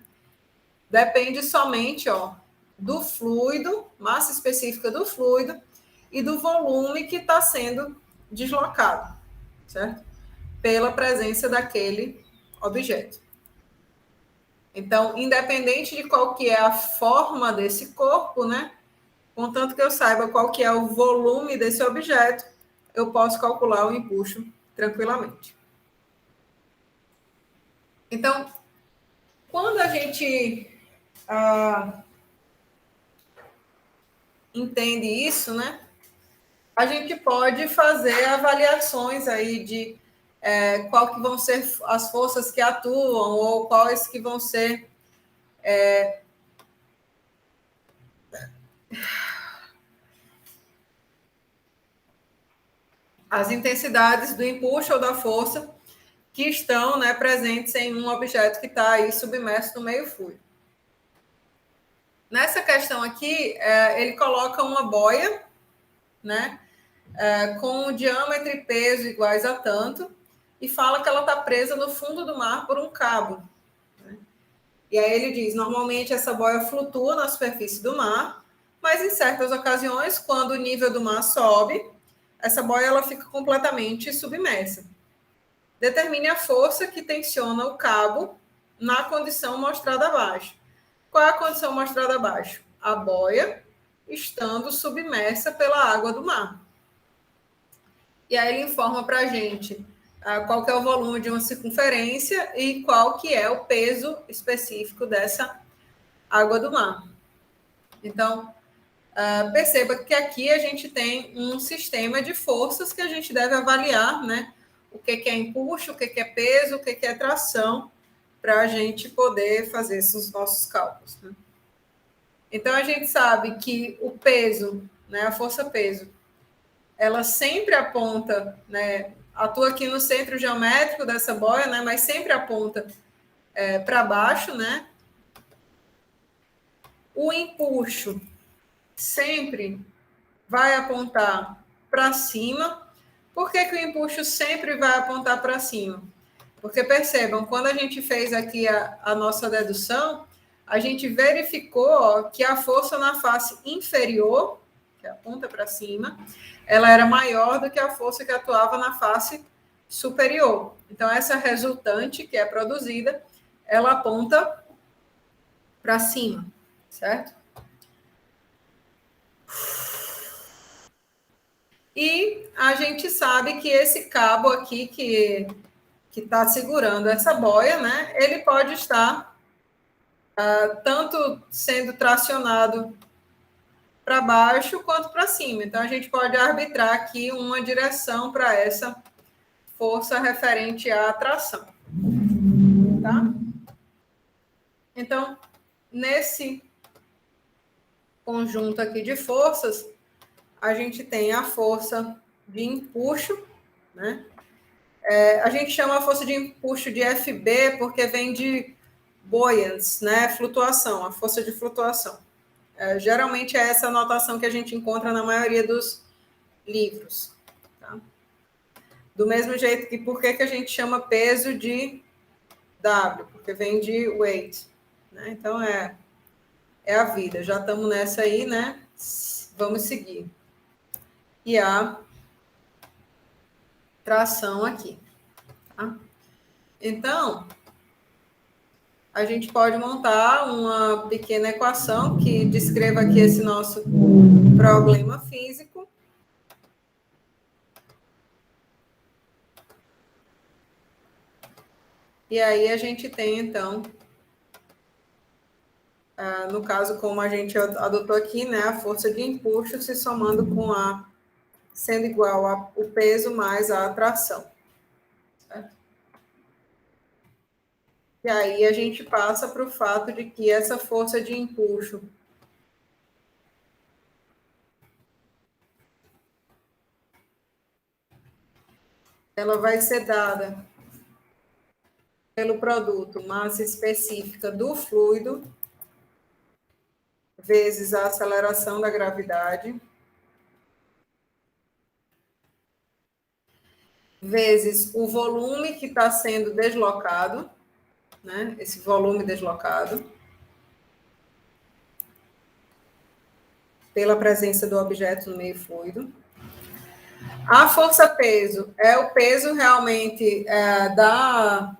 depende somente do fluido, massa específica do fluido e do volume que está sendo deslocado, certo? Pela presença daquele objeto. Então, independente de qual que é a forma desse corpo, né? Contanto que eu saiba qual que é o volume desse objeto, eu posso calcular o empuxo tranquilamente. Então, quando a gente entende isso, né? A gente pode fazer avaliações aí de qual que vão ser as forças que atuam ou quais que vão ser as intensidades do empuxo ou da força que estão, né, presentes em um objeto que está aí submerso no meio fluido. Nessa questão aqui, ele coloca uma boia, né, com diâmetro e peso iguais a tanto, e fala que ela está presa no fundo do mar por um cabo. Né? E aí ele diz, normalmente essa boia flutua na superfície do mar, mas em certas ocasiões, quando o nível do mar sobe, essa boia ela fica completamente submersa. Determine a força que tensiona o cabo na condição mostrada abaixo. Qual é a condição mostrada abaixo? A boia estando submersa pela água do mar. E aí ele informa para a gente qual que é o volume de uma circunferência e qual que é o peso específico dessa água do mar. Então, perceba que aqui a gente tem um sistema de forças que a gente deve avaliar, né? O que é empuxo, o que é peso, o que é tração, para a gente poder fazer esses nossos cálculos. Né? Então, a gente sabe que o peso, né, a força-peso, ela sempre aponta, né, atua aqui no centro geométrico dessa boia, né, mas sempre aponta para baixo, né? O empuxo sempre vai apontar para cima. Por que o empuxo sempre vai apontar para cima? Porque percebam, quando a gente fez aqui a nossa dedução, a gente verificou que a força na face inferior, que aponta para cima, ela era maior do que a força que atuava na face superior. Então, essa resultante que é produzida, ela aponta para cima, certo? E a gente sabe que esse cabo aqui que está segurando essa boia, né? Ele pode estar tanto sendo tracionado para baixo quanto para cima. Então, a gente pode arbitrar aqui uma direção para essa força referente à tração. Tá? Então, nesse conjunto aqui de forças, a gente tem a força de empuxo, né? A gente chama a força de empuxo de FB porque vem de buoyance, né? Flutuação, a força de flutuação. Geralmente é essa anotação que a gente encontra na maioria dos livros. Tá? Do mesmo jeito que por que a gente chama peso de W? Porque vem de weight. Né? Então é a vida. Já estamos nessa aí, né? Vamos seguir. E a tração aqui. Tá? Então, a gente pode montar uma pequena equação que descreva aqui esse nosso problema físico. E aí a gente tem, então, no caso, como a gente adotou aqui, né, a força de empuxo se somando com sendo igual ao peso mais a atração. Certo? E aí a gente passa para o fato de que essa força de empuxo ela vai ser dada pelo produto massa específica do fluido vezes a aceleração da gravidade vezes o volume que está sendo deslocado, né? Esse volume deslocado pela presença do objeto no meio fluido. A força-peso é o peso realmente da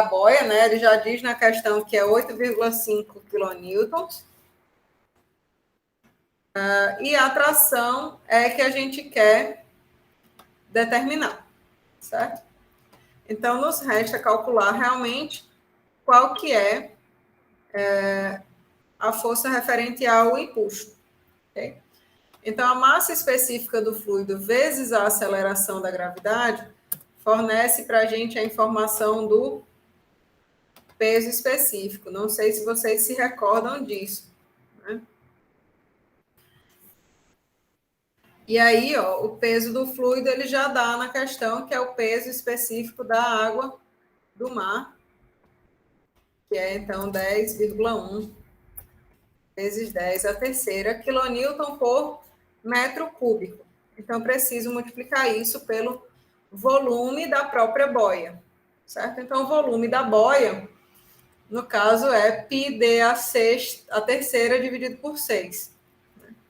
boia, né? Ele já diz na questão que é 8,5 quilonewtons. E a tração é que a gente quer determinar, certo? Então, nos resta calcular realmente qual que é a força referente ao empuxo. Okay? Então, a massa específica do fluido vezes a aceleração da gravidade fornece para a gente a informação do peso específico. Não sei se vocês se recordam disso. Né? E aí, ó, o peso do fluido ele já dá na questão, que é o peso específico da água do mar, que é, então, 10,1 vezes 10 a terceira quilonewton por metro cúbico. Então, preciso multiplicar isso pelo volume da própria boia, certo? Então, o volume da boia, no caso, é πd a terceira dividido por 6.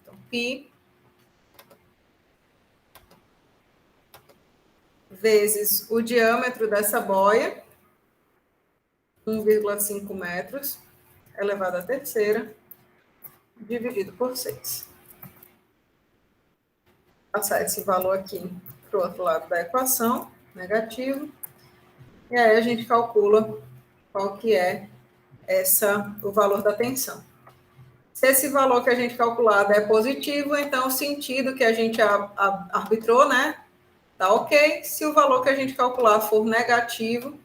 Então, π vezes o diâmetro dessa boia, 1,5 metros, elevado à terceira, dividido por 6. Passar esse valor aqui para o outro lado da equação, negativo, e aí a gente calcula qual que é o valor da tensão. Se esse valor que a gente calculado é positivo, então o sentido que a gente arbitrou, né, tá ok. Se o valor que a gente calcular for negativo,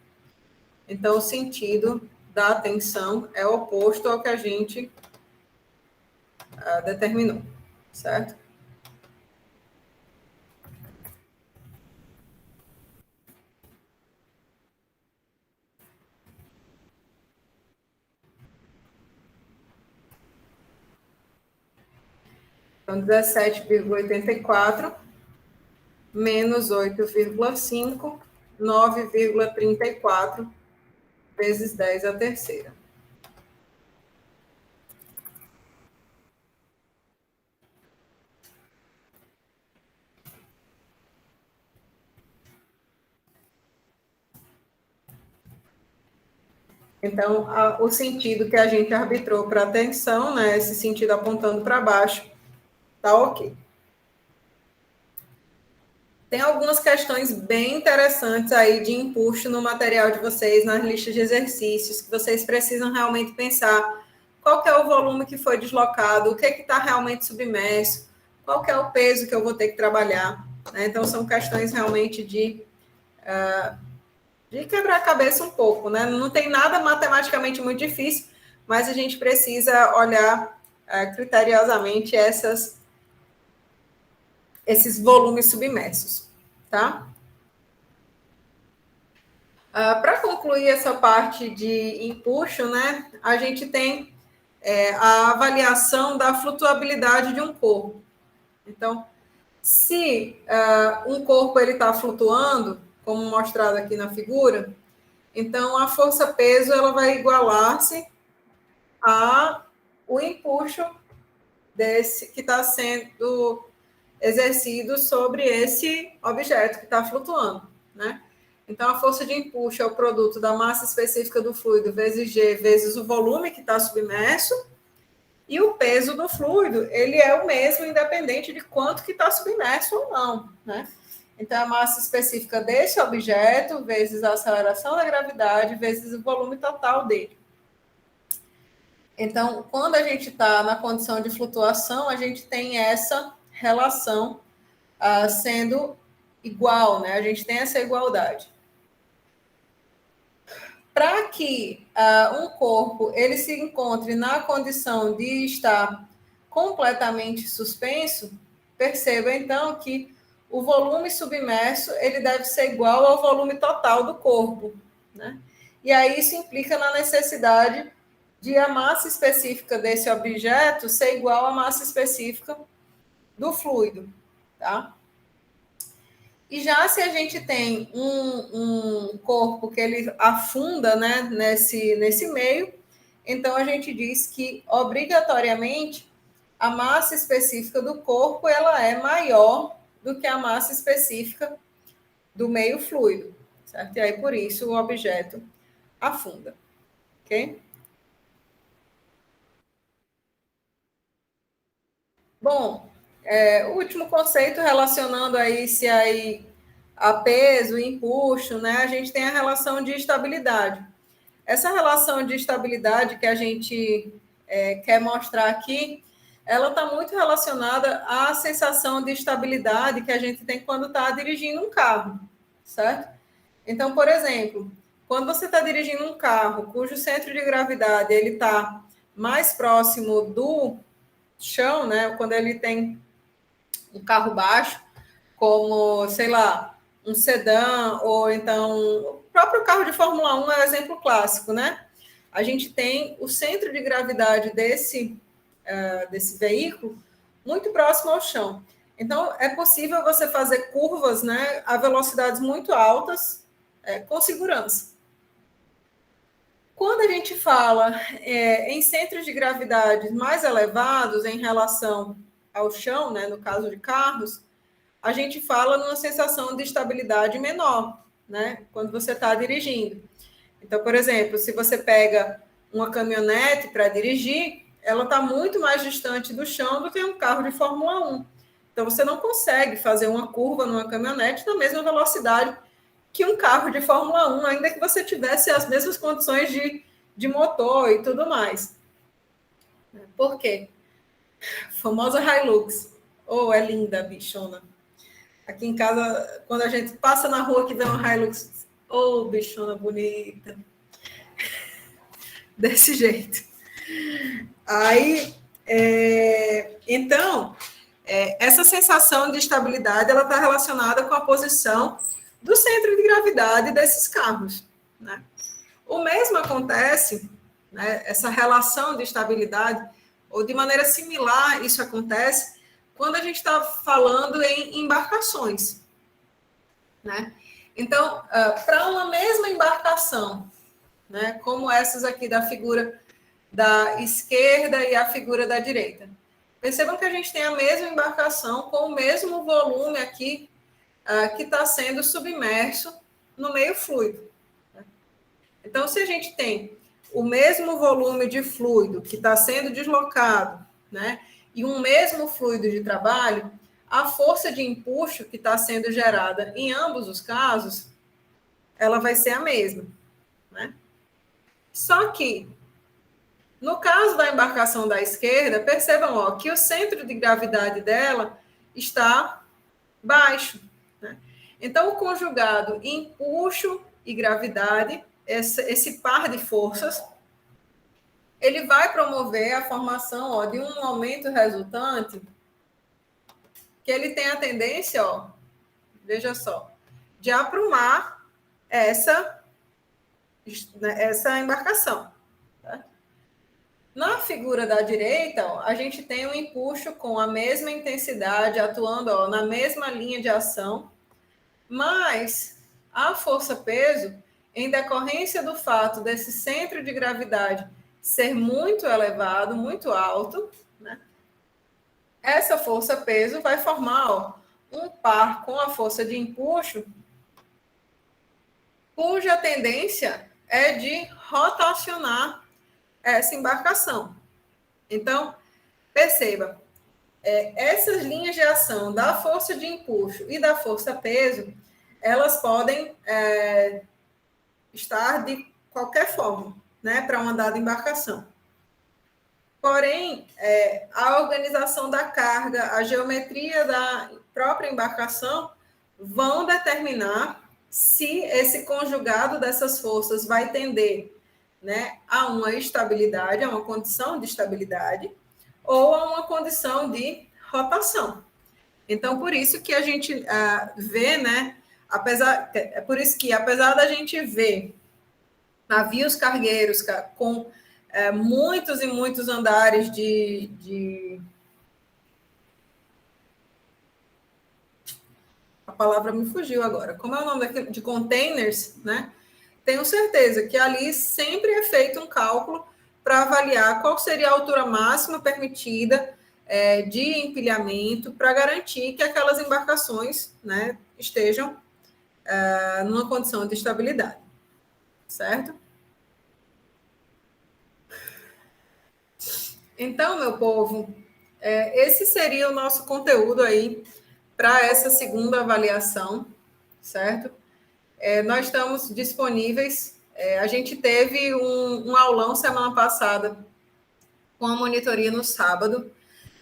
então o sentido da tensão é oposto ao que a gente determinou, certo? Então, 17,84 menos 8,5, 9,34 vezes 10 à terceira. Então, o sentido que a gente arbitrou para a tensão, né, esse sentido apontando para baixo, tá ok. Tem algumas questões bem interessantes aí de empuxo no material de vocês, nas listas de exercícios, que vocês precisam realmente pensar qual que é o volume que foi deslocado, o que está realmente submerso, qual que é o peso que eu vou ter que trabalhar, né? Então, são questões realmente de quebrar a cabeça um pouco, né? Não tem nada matematicamente muito difícil, mas a gente precisa olhar criteriosamente esses volumes submersos, tá? Para concluir essa parte de empuxo, né, a gente tem a avaliação da flutuabilidade de um corpo. Então, se um corpo está flutuando, como mostrado aqui na figura, então a força-peso ela vai igualar-se ao empuxo desse que está sendo exercido sobre esse objeto que está flutuando, né? Então, a força de empuxo é o produto da massa específica do fluido vezes G vezes o volume que está submerso, e o peso do fluido, ele é o mesmo, independente de quanto que está submerso ou não, né? Então, a massa específica desse objeto vezes a aceleração da gravidade vezes o volume total dele. Então, quando a gente está na condição de flutuação, a gente tem essa relação sendo igual, né? A gente tem essa igualdade. Para que um corpo ele se encontre na condição de estar completamente suspenso, perceba então que o volume submerso ele deve ser igual ao volume total do corpo, né? E aí isso implica na necessidade de a massa específica desse objeto ser igual à massa específica do fluido, tá? E já se a gente tem um corpo que ele afunda, né, nesse meio, então a gente diz que obrigatoriamente a massa específica do corpo ela é maior do que a massa específica do meio fluido, certo? E aí por isso o objeto afunda, ok? Bom, o último conceito relacionando aí se aí a peso e empuxo, né? A gente tem a relação de estabilidade. Essa relação de estabilidade que a gente quer mostrar aqui, ela está muito relacionada à sensação de estabilidade que a gente tem quando está dirigindo um carro, certo? Então, por exemplo, quando você está dirigindo um carro cujo centro de gravidade ele está mais próximo do chão, né? Quando ele tem um carro baixo, como, sei lá, um sedã, ou então o próprio carro de Fórmula 1 é o exemplo clássico, né? A gente tem o centro de gravidade desse veículo muito próximo ao chão. Então, é possível você fazer curvas, né, a velocidades muito altas, com segurança. Quando a gente fala em centros de gravidade mais elevados em relação ao chão, né, no caso de carros, a gente fala numa sensação de estabilidade menor, né, quando você está dirigindo. Então, por exemplo, se você pega uma caminhonete para dirigir, ela está muito mais distante do chão do que um carro de Fórmula 1. Então, você não consegue fazer uma curva numa caminhonete na mesma velocidade que um carro de Fórmula 1, ainda que você tivesse as mesmas condições de motor e tudo mais. Por quê? A famosa Hilux. Oh, é linda, bichona. Aqui em casa, quando a gente passa na rua que vê uma Hilux, oh, bichona bonita. Desse jeito. Aí, então, essa sensação de estabilidade, ela está relacionada com a posição do centro de gravidade desses carros, né? O mesmo acontece, né, essa relação de estabilidade, ou de maneira similar, isso acontece quando a gente está falando em embarcações, né? Então, para uma mesma embarcação, né, como essas aqui da figura da esquerda e a figura da direita, percebam que a gente tem a mesma embarcação com o mesmo volume aqui que está sendo submerso no meio fluido. Então, se a gente tem o mesmo volume de fluido que está sendo deslocado, né, e um mesmo fluido de trabalho, a força de empuxo que está sendo gerada em ambos os casos, ela vai ser a mesma, né? Só que, no caso da embarcação da esquerda, percebam que o centro de gravidade dela está baixo, né? Então, o conjugado empuxo e gravidade, esse par de forças, ele vai promover a formação de um aumento resultante que ele tem a tendência, veja só, de aprumar essa embarcação. Tá? Na figura da direita, a gente tem um empuxo com a mesma intensidade, atuando na mesma linha de ação, mas a força-peso, em decorrência do fato desse centro de gravidade ser muito elevado, muito alto, né? Essa força-peso vai formar um par com a força de empuxo, cuja tendência é de rotacionar essa embarcação. Então, perceba, essas linhas de ação da força de empuxo e da força-peso, elas podem estar de qualquer forma, né, para uma dada embarcação. Porém, a organização da carga, a geometria da própria embarcação vão determinar se esse conjugado dessas forças vai tender, né, a uma estabilidade, a uma condição de estabilidade, ou a uma condição de rotação. Então, por isso que a gente vê, né, por isso que, apesar da gente ver navios cargueiros com muitos e muitos andares a palavra me fugiu agora. Como é o nome daquele? De containers, né? Tenho certeza que ali sempre é feito um cálculo para avaliar qual seria a altura máxima permitida de empilhamento para garantir que aquelas embarcações, né, estejam numa condição de estabilidade, certo? Então, meu povo, esse seria o nosso conteúdo aí para essa segunda avaliação, certo? Nós estamos disponíveis. A gente teve um aulão semana passada com a monitoria no sábado.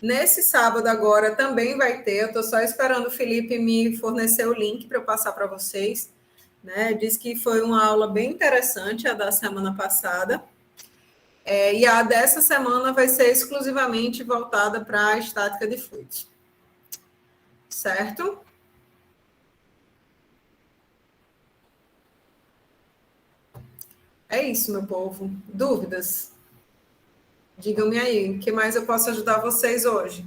Nesse sábado agora também vai ter. Eu estou só esperando o Felipe me fornecer o link para eu passar para vocês. Né? Diz que foi uma aula bem interessante a da semana passada. E a dessa semana vai ser exclusivamente voltada para a estática de fluidos. Certo? É isso, meu povo. Dúvidas? Digam-me aí, o que mais eu posso ajudar vocês hoje?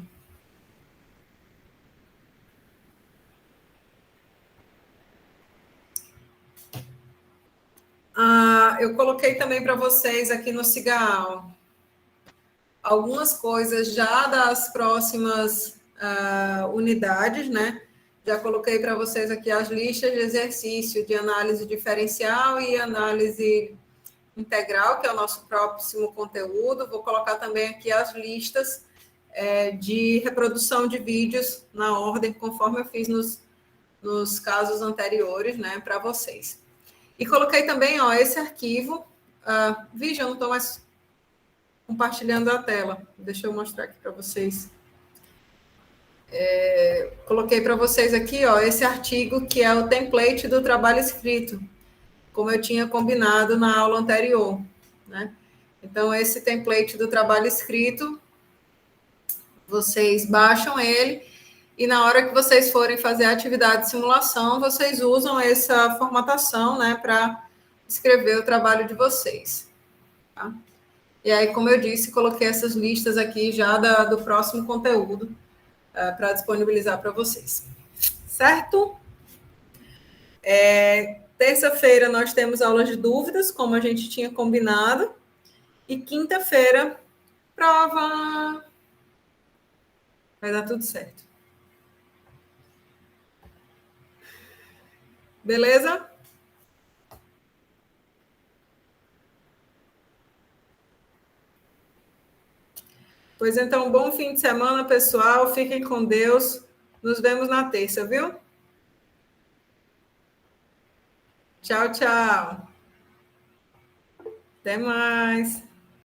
Eu coloquei também para vocês aqui no Cigal algumas coisas já das próximas unidades, né? Já coloquei para vocês aqui as listas de exercício de análise diferencial e análise integral, que é o nosso próximo conteúdo. Vou colocar também aqui as listas de reprodução de vídeos na ordem, conforme eu fiz nos casos anteriores, né, para vocês. E coloquei também, ó, esse arquivo. Vídeo, eu não estou mais compartilhando a tela. Deixa eu mostrar aqui para vocês. Coloquei para vocês aqui, ó, esse artigo que é o template do trabalho escrito, como eu tinha combinado na aula anterior, né? Então, esse template do trabalho escrito, vocês baixam ele e na hora que vocês forem fazer a atividade de simulação, vocês usam essa formatação, né, para escrever o trabalho de vocês, tá? E aí, como eu disse, coloquei essas listas aqui já do próximo conteúdo para disponibilizar para vocês. Certo? Terça-feira nós temos aulas de dúvidas, como a gente tinha combinado. E quinta-feira, prova. Vai dar tudo certo. Beleza? Pois então, bom fim de semana, pessoal. Fiquem com Deus. Nos vemos na terça, viu? Tchau, tchau. Até mais.